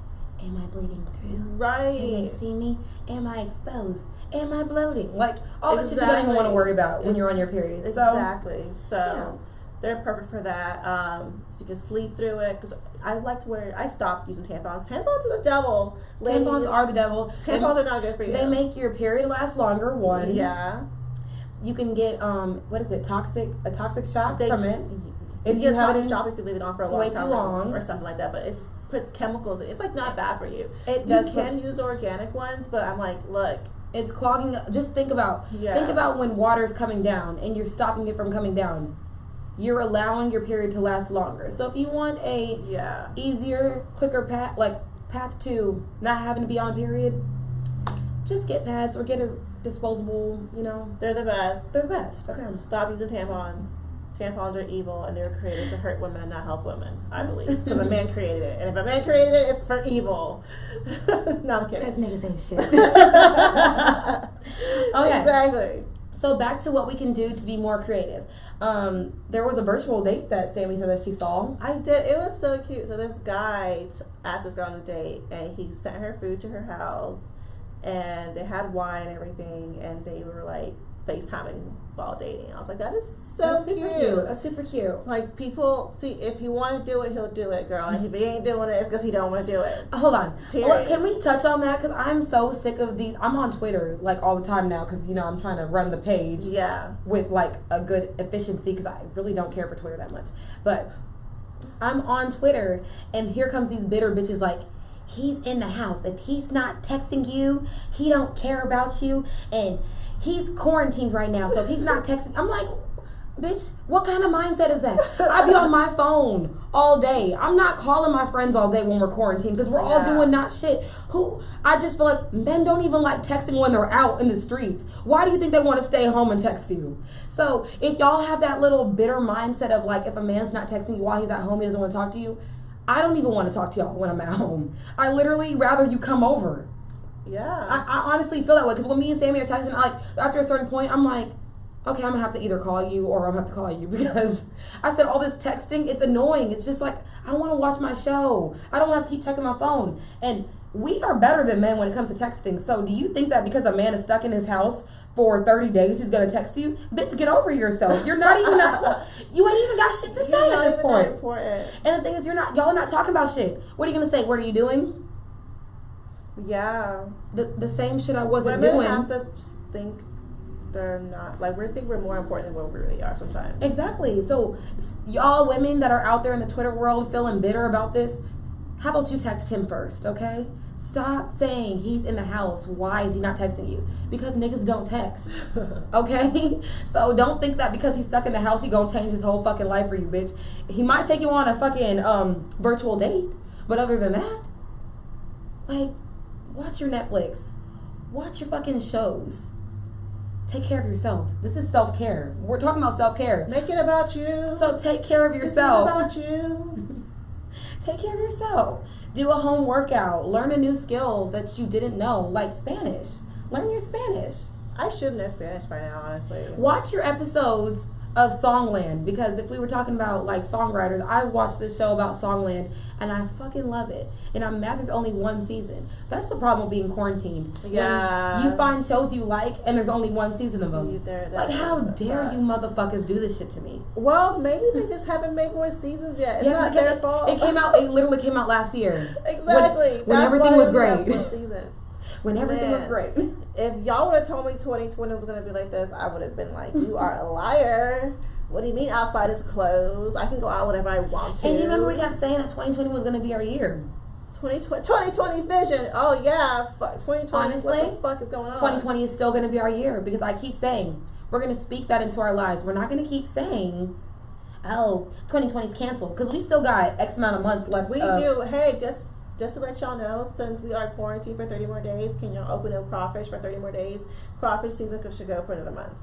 am I bleeding through? Can they Right. see me? Am I exposed? Am I bloating? Like, all this shit you don't even want to worry about when you're on your period. Exactly. So yeah. they're perfect for that. So you can sleep through it. Because I like to wear. I stopped using tampons. Tampons are the devil. Ladies, Tampons are the devil. Tampons are not good for you. They make your period last longer, one. Yeah. You can get, what is it, a toxic shock from it. If If you you have have it a shop, if you leave it on for a long way time too or long. something like that, but it puts chemicals. It's like not bad for you. It You does can use organic ones, but I'm like, look, It's clogging. Just think about when water is coming down and you're stopping it from coming down. You're allowing your period to last longer. So if you want a easier, quicker path to not having to be on a period, just get pads or get a disposable. You know, they're the best. they're the best. Okay. Stop using tampons. Tampons are evil, and they're created to hurt women and not help women. I believe because a man created it, and if a man created it, it's for evil. No, I'm kidding. Because niggas ain't shit. Okay. Exactly. So back to what we can do to be more creative. There was a virtual date that Sammy said that she saw. I did. It was so cute. So this guy asked this girl on a date, and he sent her food to her house, and they had wine and everything, and they were like FaceTiming while dating. I was like, that is so That's super cute. That's super cute. Like people, see, if he want to do it, he'll do it, girl. And if he ain't doing it, it's because he don't want to do it. Hold on. Period. Can we touch on that? Because I'm so sick of these. I'm on Twitter like all the time now because, you know, I'm trying to run the page with like a good efficiency because I really don't care for Twitter that much. But I'm on Twitter and here comes these bitter bitches like, he's in the house. If he's not texting you, he don't care about you. And he's quarantined right now. So if he's not texting, I'm like, bitch, what kind of mindset is that? I be on my phone all day. I'm not calling my friends all day when we're quarantined because we're all doing not shit. I just feel like men don't even like texting when they're out in the streets. Why do you think they want to stay home and text you? So if y'all have that little bitter mindset of like, if a man's not texting you while he's at home, he doesn't want to talk to you, I don't even want to talk to y'all when I'm at home. I literally rather you come over. Yeah. I honestly feel that way because when me and Sammy are texting, like after a certain point, I'm like, okay, I'm gonna have to either call you or I'm gonna have to call you because I said all this texting, it's annoying. It's just like, I want to watch my show. I don't want to keep checking my phone. And we are better than men when it comes to texting. So do you think that because a man is stuck in his house for 30 days, he's gonna text you? Bitch, get over yourself. You're not even that. You ain't even got shit to say at this point. And the thing is, y'all are not talking about shit. What are you gonna say? What are you doing? Yeah. The same shit I wasn't doing. Women have to think they're not, like, we think we're more important than what we really are sometimes. Exactly. So y'all women that are out there in the Twitter world feeling bitter about this, how about you text him first, okay? Stop saying he's in the house. Why is he not texting you? Because niggas don't text, okay? So don't think that because he's stuck in the house, he gonna change his whole fucking life for you, bitch. He might take you on a fucking virtual date, but other than that, like, watch your Netflix. Watch your fucking shows. Take care of yourself. This is self-care. We're talking about self-care. Make it about you. So take care of yourself. This is about you. Take care of yourself. Do a home workout. Learn a new skill that you didn't know, like Spanish. Learn your Spanish. I should know Spanish by now, honestly. Watch your episodes of Songland, because if we were talking about like songwriters, I watched this show about Songland and I fucking love it. And I'm mad there's only one season. That's the problem with being quarantined. Yeah. When you find shows you like and there's only one season of them. Like, how dare you motherfuckers do this shit to me? Well, maybe they just haven't made more seasons yet. It's not their fault. It literally came out last year. Exactly. When everything was great. When everything was great. If y'all would have told me 2020 was going to be like this, I would have been like, you are a liar. What do you mean outside is closed? I can go out whenever I want to. And you remember we kept saying that 2020 was going to be our year. 2020 vision. Oh, yeah. 2020. Honestly, what the fuck is going on? 2020 is still going to be our year because I keep saying we're going to speak that into our lives. We're not going to keep saying, oh, 2020 is canceled, because we still got X amount of months left. We do. Hey, just to let y'all know, since we are quarantined for 30 more days, can y'all open up crawfish for 30 more days? Crawfish season should go for another month.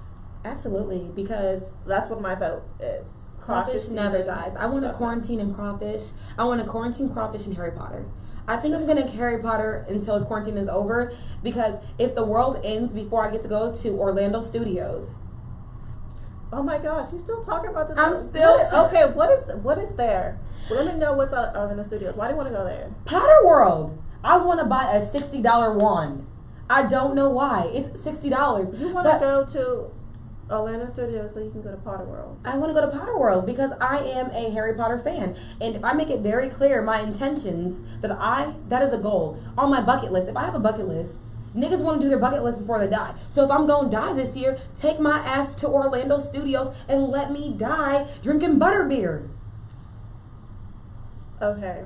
Absolutely, because that's what my vote is. Crawfish never dies. I want to quarantine in crawfish. I want to quarantine crawfish in Harry Potter. I think I'm going to Harry Potter until his quarantine is over, because if the world ends before I get to go to Orlando Studios. Oh my gosh, you still talking about this? I'm still okay. What is there? Well, let me know what's at Orlando Studios. Why do you want to go there? Potter World. I want to buy a $60 wand. I don't know why. It's $60. You want to go to Orlando Studios so you can go to Potter World. I want to go to Potter World because I am a Harry Potter fan. And if I make it very clear my intentions, that is a goal on my bucket list. If I have a bucket list, niggas want to do their bucket list before they die. So if I'm going to die this year, take my ass to Orlando Studios and let me die drinking butterbeer. Okay.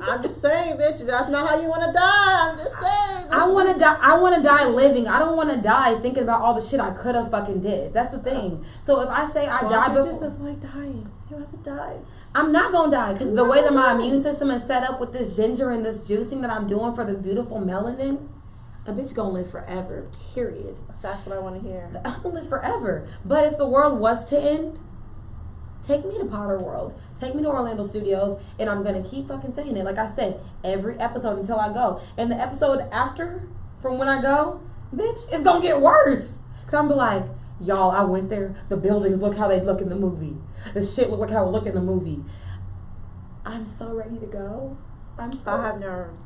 I'm just saying, bitch, that's not how you want to die. I'm just saying. I want to die living. I don't want to die thinking about all the shit I could have fucking did. That's the thing. So if I say I die before, just avoid dying. You don't have to die. I'm not gonna die because the way that my immune system is set up with this ginger and this juicing that I'm doing for this beautiful melanin, a bitch gonna live forever. Period. That's what I want to hear. I'm gonna live forever. But if the world was to end, take me to Potter World. Take me to Orlando Studios, and I'm gonna keep fucking saying it. Like I said, every episode until I go. And the episode after, from when I go, bitch, it's gonna get worse. Cause I'm be like, y'all, I went there. The buildings look how they look in the movie. The shit look like how it look in the movie. I'm so ready to go. I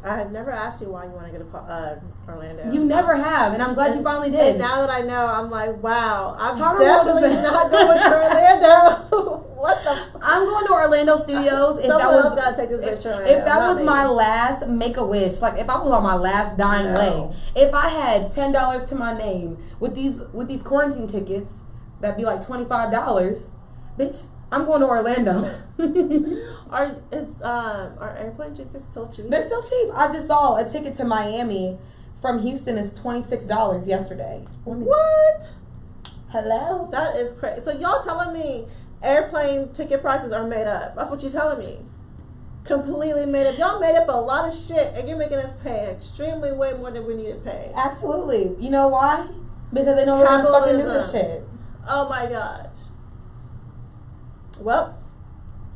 have never asked you why you want to go to Orlando. You never have, and I'm glad you finally did. And now that I know, I'm like, wow, I'm definitely not going to Orlando. What the? I'm going to Orlando Studios. If that was my last Make-A-Wish, like if I was on my last dying leg, if I had $10 to my name with these quarantine tickets, that'd be like $25, bitch. I'm going to Orlando. Are airplane tickets still cheap? They're still cheap. I just saw a ticket to Miami from Houston is $26 yesterday. What? Hello? That is crazy. So y'all telling me airplane ticket prices are made up? That's what you're telling me? Completely made up. Y'all made up a lot of shit, and you're making us pay extremely way more than we need to pay. Absolutely. You know why? Because they know we're gonna fucking do this shit. Oh my gosh. Well,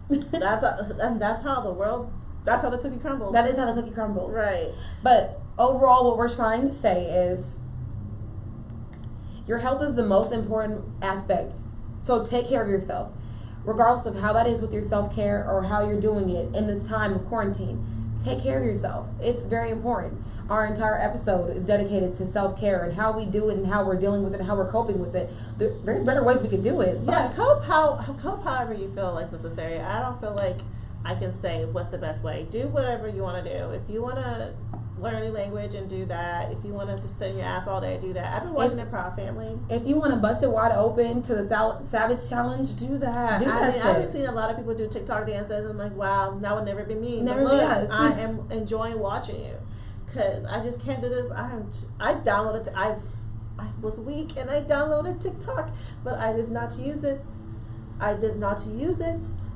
That's how the world. That's how the cookie crumbles. That is how the cookie crumbles. Right. But overall, what we're trying to say is your health is the most important aspect. So take care of yourself, regardless of how that is with your self-care or how you're doing it in this time of quarantine. Take care of yourself. It's very important. Our entire episode is dedicated to self-care and how we do it and how we're dealing with it and how we're coping with it. There's better ways we could do it. Yeah, cope however you feel like necessary. I don't feel like I can say what's the best way. Do whatever you want to do. If you want to learn a language and do that. If you want to just sit in your ass all day, do that. I've been watching The Proud Family. If you want to bust it wide open to the Savage Challenge, do that. I've seen a lot of people do TikTok dances. I'm like, wow, that would never be me. Never be us. I am enjoying watching you because I just can't do this. I downloaded. I was weak and I downloaded TikTok, but I did not use it.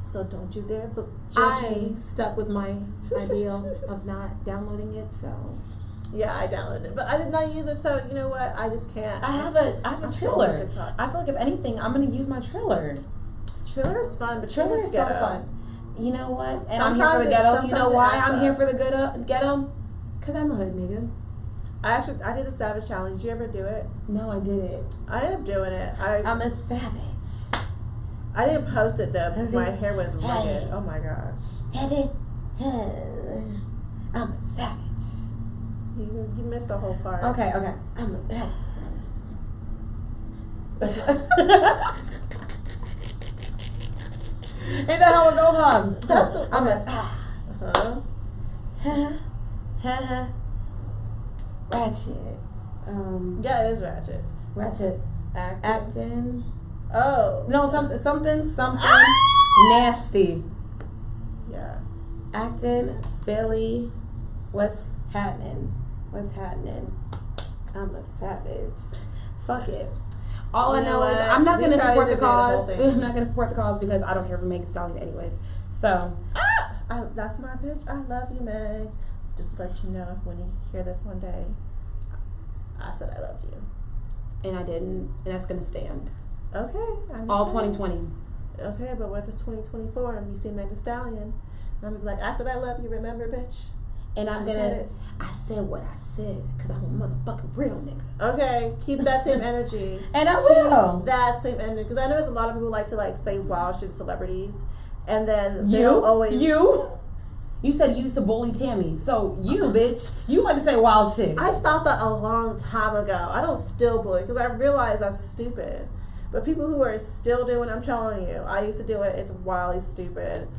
So don't you dare judge me. I stuck with my ideal of not downloading it, so. Yeah, I downloaded it, but I did not use it, so you know what? I just can't. I have a Triller. I feel like if anything, I'm going to use my Triller. Triller is fun, but Triller is so fun. You know what? And I'm here for the ghetto. You know why I'm here for the ghetto? Because I'm a hood nigga. I did a Savage Challenge. Did you ever do it? No, I didn't. I ended up doing it. I'm a savage. I didn't post it though because my hair was rugged. Oh my gosh. I'm a savage. You missed the whole part. Okay. I'm a Ain't that how it goes, huh? I'm ratchet. Yeah, it is ratchet. Ratchet. Acting. Oh. No, something nasty. Yeah. Acting silly. What's happening? I'm a savage. Fuck it. All I know is I'm not going to support the cause. I'm not going to support the cause because I don't hear from Meg Thee Stallion anyways. So. That's my bitch. I love you, Meg. Just to let you know if when you hear this one day, I said I loved you. And I didn't. And that's going to stand. Okay. All 2020. Okay, but what if it's 2024 and we see Meg Thee Stallion? And I'm gonna be like, I said I love you, remember, bitch? And I said what I said because I'm a motherfucking real nigga. Okay, keep that same energy. And I will. Keep that same energy. Because I know there's a lot of people who like to say wild shit to celebrities. And then You said you used to bully Tammy. So you, bitch, you like to say wild shit. I stopped that a long time ago. I don't still bully because I realize that's stupid. But people who are still doing, I'm telling you, I used to do it. It's wildly stupid.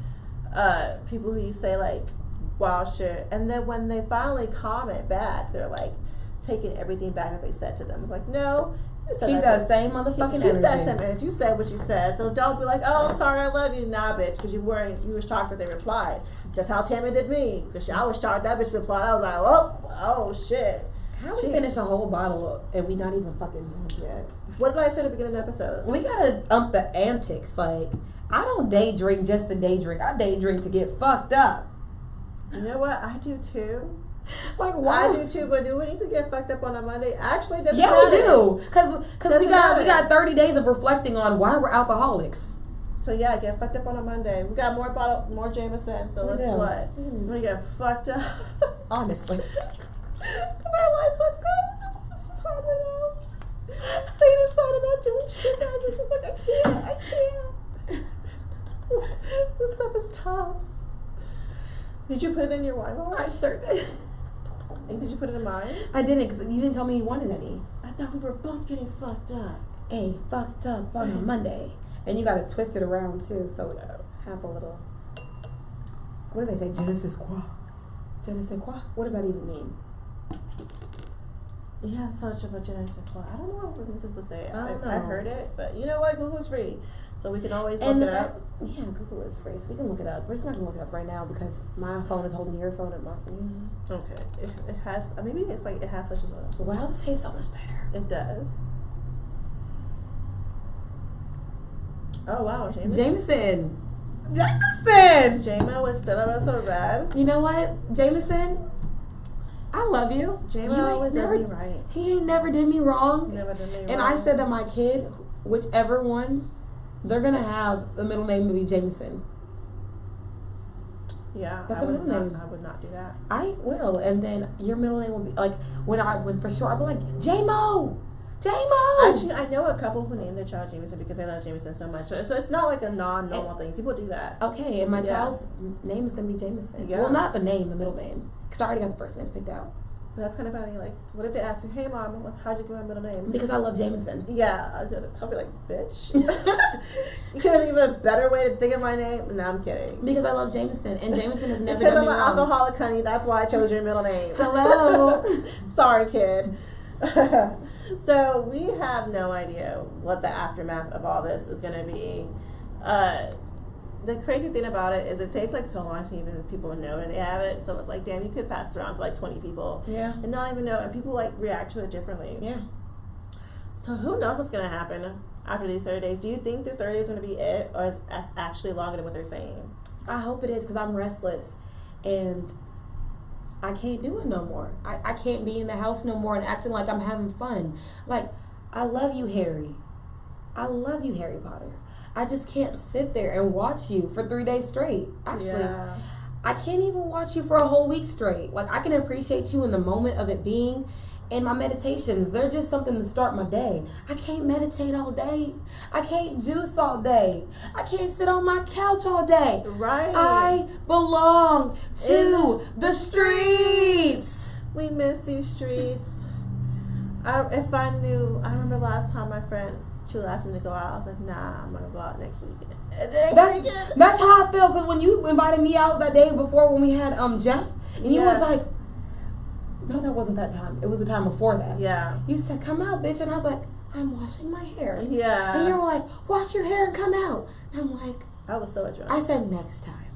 People who say like wild shit, and then when they finally comment back, they're like taking everything back that they said to them. It's like, no, you said keep that same motherfucking energy. Keep that same energy. You said what you said, so don't be like, oh, I'm sorry, I love you, nah, bitch, because you were shocked that they replied. Just how Tammy did me, because I was shocked that bitch replied. I was like, oh shit. How we finish a whole bottle and we not even fucking drunk yet? What did I say at the beginning of the episode? We gotta ump the antics. Like, I don't day drink just to day drink. I day drink to get fucked up. You know what? I do too. Like, why? I do too, but do we need to get fucked up on a Monday? Actually, doesn't matter. Yeah, we do. Because we got 30 days of reflecting on why we're alcoholics. So yeah, get fucked up on a Monday. We got more Jameson, so let's what? We get fucked up. Honestly. Because our life sucks, guys. It's just hard right now. Staying inside and not doing shit, guys. It's just like, I can't. This stuff is tough. Did you put it in your wine bottle? I sure did. And did you put it in mine? I didn't, because you didn't tell me you wanted any. I thought we were both getting fucked up. Hey, fucked up on a Monday. And you got to twist it around, too, so have a little... What do they say? Je ne sais quoi? Je ne sais quoi? What does that even mean? Yeah, such of a je ne sais quoi. I don't know what people say it. I heard it, but you know what? Google's free. So we can always look it up. Yeah, Google is free, so we can look it up. We're just not going to look it up right now because my phone is holding your phone at my phone. Okay. It has, maybe it's like it has such a... Wow, this tastes so much better. It does. Oh, wow. Jameson! Jamo with Stella Rosa Red. You know what? Jameson, I love you. Jamo always does me right. He ain't never did me wrong. Never did me wrong. And I said that my kid, whichever one, they're going to have the middle name to be Jameson. Yeah, That's I a would middle not, name. I would not do that. I will, and then your middle name will be like when for sure I'll be like J-Mo. Actually, I know a couple who named their child Jameson because they love Jameson so much. So it's not like a non-normal thing. People do that. Okay, and my child's name is gonna be Jameson. Yeah. Well, not the name, the middle name, because I already got the first names picked out. But that's kind of funny. Like, what if they ask you, "Hey, mom, how'd you get my middle name?" Because I love Jameson. Yeah, I'll be like, "Bitch, you couldn't think of a better way to think of my name." No, I'm kidding. Because I love Jameson, and Jameson has never Because done I'm me an wrong. alcoholic, honey. That's why I chose your middle name. Hello. Sorry, kid. So we have no idea what the aftermath of all this is going to be. The crazy thing about it is it takes like so long to even people know that they have it. So it's like, damn, you could pass it around to like 20 people Yeah. and not even know. And people like react to it differently. Yeah. So who knows what's going to happen after these 30 days? Do you think this 30 days is going to be it, or is it actually longer than what they're saying? I hope it is, because I'm restless, and I can't do it no more. I can't be in the house no more and acting like I'm having fun. Like, I love you, Harry. I love you, Harry Potter. I just can't sit there and watch you for 3 days straight. Actually, Yeah. I can't even watch you for a whole week straight. Like, I can appreciate you in the moment of it being. And my meditations, they're just something to start my day. I can't meditate all day. I can't juice all day. I can't sit on my couch all day. Right. I belong to the streets. We miss you, streets. I remember last time my friend, she asked me to go out. I was like, nah, I'm gonna go out next weekend. And the next weekend. That's how I feel, because when you invited me out that day before when we had Jeff, and you was like, no, that wasn't that time. It was the time before that. Yeah. You said, come out, bitch. And I was like, I'm washing my hair. Yeah. And you were like, wash your hair and come out. And I'm like, I was so drunk. I said next time.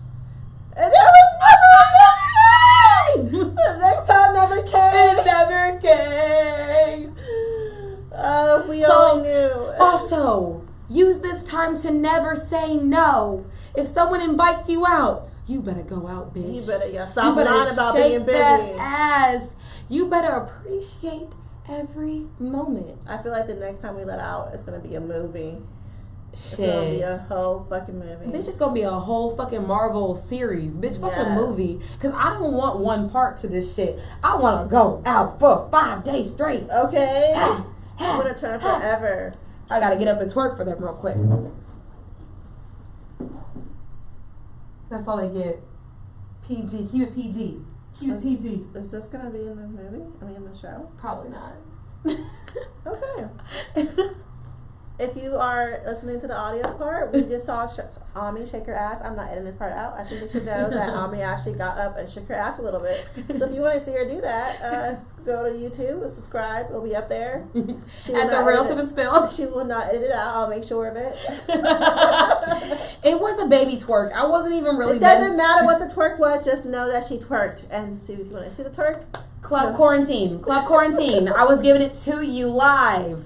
And there was never a next time! The next time never came. It never came. Oh, if we So, only knew. Also, use this time to never say no. If someone invites you out, you better go out, bitch. You better stop lying about being busy. That ass. You better appreciate every moment. I feel like the next time we let out, it's gonna be a movie. Shit. It's gonna be a whole fucking movie. Bitch, it's gonna be a whole fucking Marvel series. Bitch, fucking Yes. movie. Because I don't want one part to this shit. I want to go out for 5 days straight. Okay. I'm gonna turn forever. I gotta get up and twerk for them real quick. That's all they get. PG. Keep it PG. Keep it PG. Is this gonna be in the movie? I mean, in the show? Probably not. Okay. If you are listening to the audio part, we just saw Ami shake her ass. I'm not editing this part out. I think you should know that Ami actually got up and shook her ass a little bit. So if you want to see her do that, go to YouTube and subscribe. It'll be up there. At the Real Sip and Spill. She will not edit it out. I'll make sure of it. It was a baby twerk. I wasn't even really. It doesn't matter what the twerk was. Just know that she twerked. And see if you want to see the twerk. Club Quarantine. Club Quarantine. I was giving it to you live.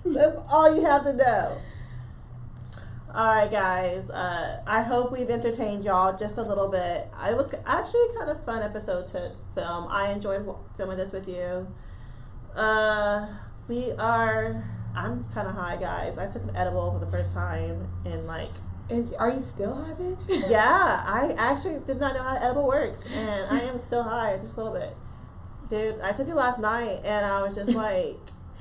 That's all you have to know. Alright, guys. I hope we've entertained y'all just a little bit. It was actually kind of fun episode to film. I enjoyed filming this with you. I'm kind of high, guys. I took an edible for the first time in Are you still high, bitch? Yeah, I actually did not know how edible works, and I am still high, just a little bit. Dude, I took it last night, and I was just like,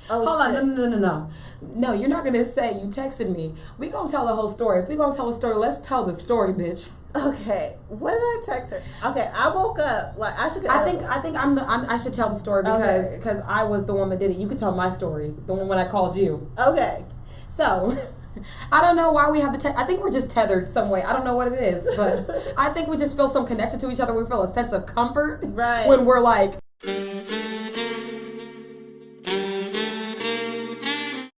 oh, Hold shit. on, no, you're not gonna say you texted me. We gonna tell the whole story. If we gonna tell a story, let's tell the story, bitch. Okay, what did I text her? Okay, I woke up I took. I think I should tell the story because I was the one that did it. You could tell my story, the one when I called you. Okay. So, I don't know why we have the I think we're just tethered some way. I don't know what it is, but I think we just feel some connection to each other. We feel a sense of comfort Right. when we're like